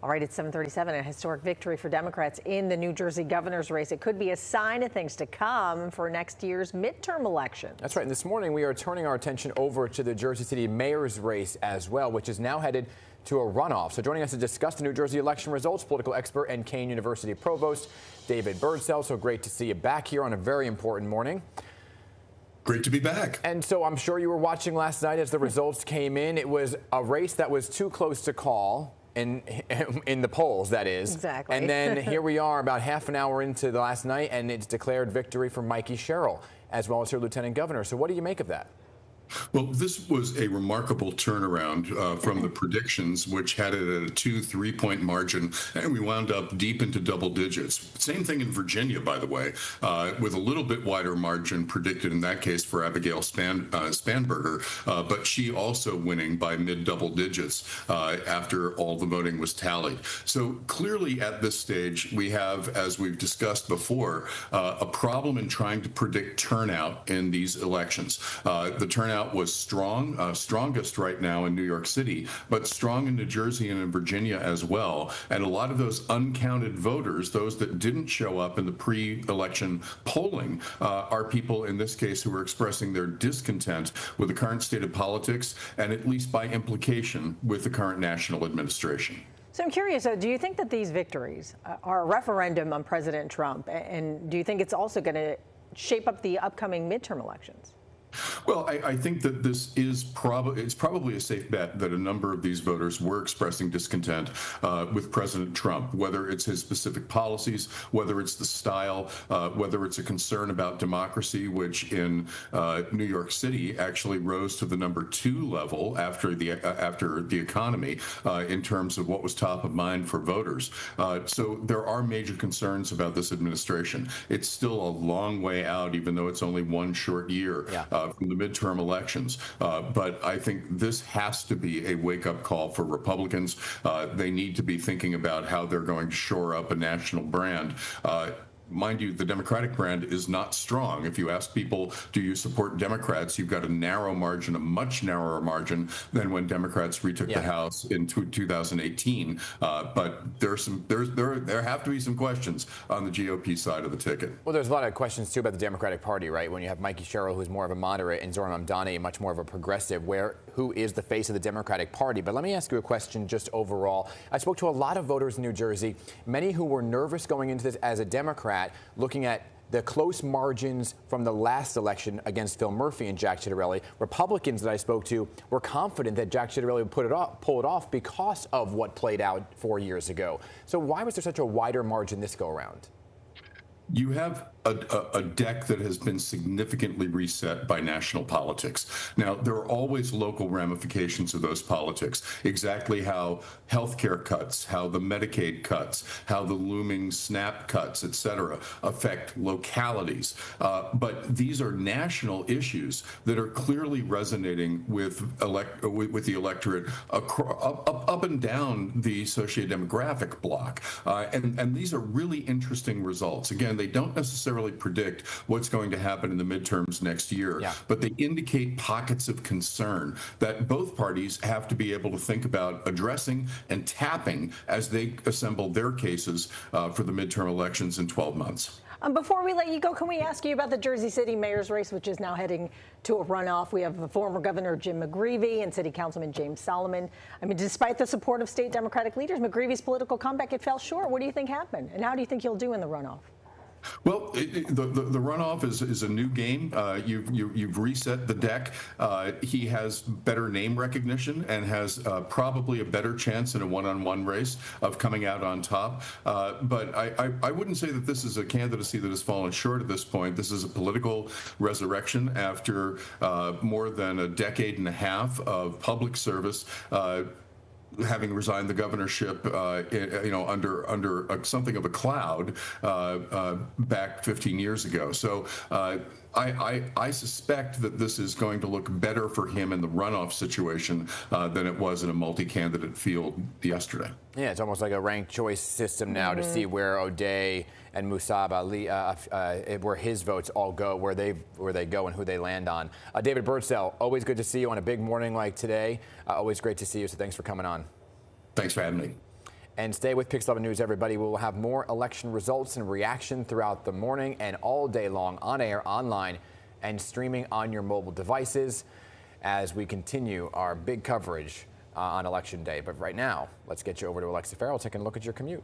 All right, it's 7:37, a historic victory for Democrats in the New Jersey governor's race. It could be a sign of things to come for next year's midterm election. That's right. And this morning, we are turning our attention over to the Jersey City mayor's race as well, which is now headed to a runoff. So joining us to discuss the New Jersey election results, political expert and Kean University provost David Birdsell. So great to see you back here on a very important morning. Great to be back. And so I'm sure you were watching last night as the results came in. It was a race that was too close to call. In the polls, that is. Exactly. And then here we are about half an hour into the last night, and it's declared victory for Mikey Sherrill, as well as her lieutenant governor. So what do you make of that? Well, this was a remarkable turnaround from the predictions, which had it at a 2-3 point margin, and we wound up deep into double digits. Same thing in Virginia, by the way, with a little bit wider margin predicted in that case for Abigail Spanberger, but she also winning by mid-double digits after all the voting was tallied. So clearly at this stage, we have, as we've discussed before, a problem in trying to predict turnout in these elections. The turnout was strong, strongest right now in New York City, but strong in New Jersey and in Virginia as well. And a lot of those uncounted voters, those that didn't show up in the pre-election polling, are people in this case who are expressing their discontent with the current state of politics and at least by implication with the current national administration. So I'm curious, do you think that these victories are a referendum on President Trump? And do you think it's also going to shape up the upcoming midterm elections? Well, I think that this is probably a safe bet that a number of these voters were expressing discontent with President Trump, whether it's his specific policies, whether it's the style, whether it's a concern about democracy, which in New York City actually rose to the #2 level after the economy in terms of what was top of mind for voters. So there are major concerns about this administration. It's still a long way out, even though it's only one short year. From the midterm elections. But I think this has to be a wake-up call for Republicans. They need to be thinking about how they're going to shore up a national brand. Mind you, the Democratic brand is not strong. If you ask people, do you support Democrats, you've got a narrow margin, a much narrower margin than when Democrats retook the House in 2018. But there have to be some questions on the GOP side of the ticket. Well, there's a lot of questions, too, about the Democratic Party, right? When you have Mikey Sherrill, who's more of a moderate, and Zohran Mamdani, much more of a progressive, who is the face of the Democratic Party. But let me ask you a question just overall. I spoke to a lot of voters in New Jersey, many who were nervous going into this as a Democrat, looking at the close margins from the last election against Phil Murphy and Jack Ciattarelli. Republicans that I spoke to were confident that Jack Ciattarelli would pull it off because of what played out 4 years ago. So why was there such a wider margin this go around? You have a deck that has been significantly reset by national politics. Now, there are always local ramifications of those politics, exactly how healthcare cuts, how the Medicaid cuts, how the looming SNAP cuts, et cetera, affect localities. But these are national issues that are clearly resonating with the electorate up and down the socio-demographic block. And these are really interesting results. Again, they don't necessarily predict what's going to happen in the midterms next year, but they indicate pockets of concern that both parties have to be able to think about addressing and tapping as they assemble their cases for the midterm elections in 12 months. Before we let you go, can we ask you about the Jersey City mayor's race, which is now heading to a runoff? We have the former Governor Jim McGreevey and City Councilman James Solomon. I mean, despite the support of state Democratic leaders, McGreevey's political comeback, it fell short. What do you think happened? And how do you think he'll do in the runoff? Well, the runoff is a new game. You've reset the deck. He has better name recognition and has probably a better chance in a one-on-one race of coming out on top. But I wouldn't say that this is a candidacy that has fallen short at this point. This is a political resurrection after more than a decade and a half of public service. Having resigned the governorship, under something of a cloud back 15 years ago. So I suspect that this is going to look better for him in the runoff situation than it was in a multi-candidate field yesterday. Yeah, it's almost like a ranked choice system now to see where O'Day and Musab Ali, where his votes all go, where they go and who they land on. David Birdsell, always good to see you on a big morning like today. Always great to see you, so thanks for coming on. Thanks for having me. And stay with PIX11 News, everybody. We will have more election results and reaction throughout the morning and all day long on air, online, and streaming on your mobile devices as we continue our big coverage on Election Day. But right now, let's get you over to Alexa Farrell taking a look at your commute.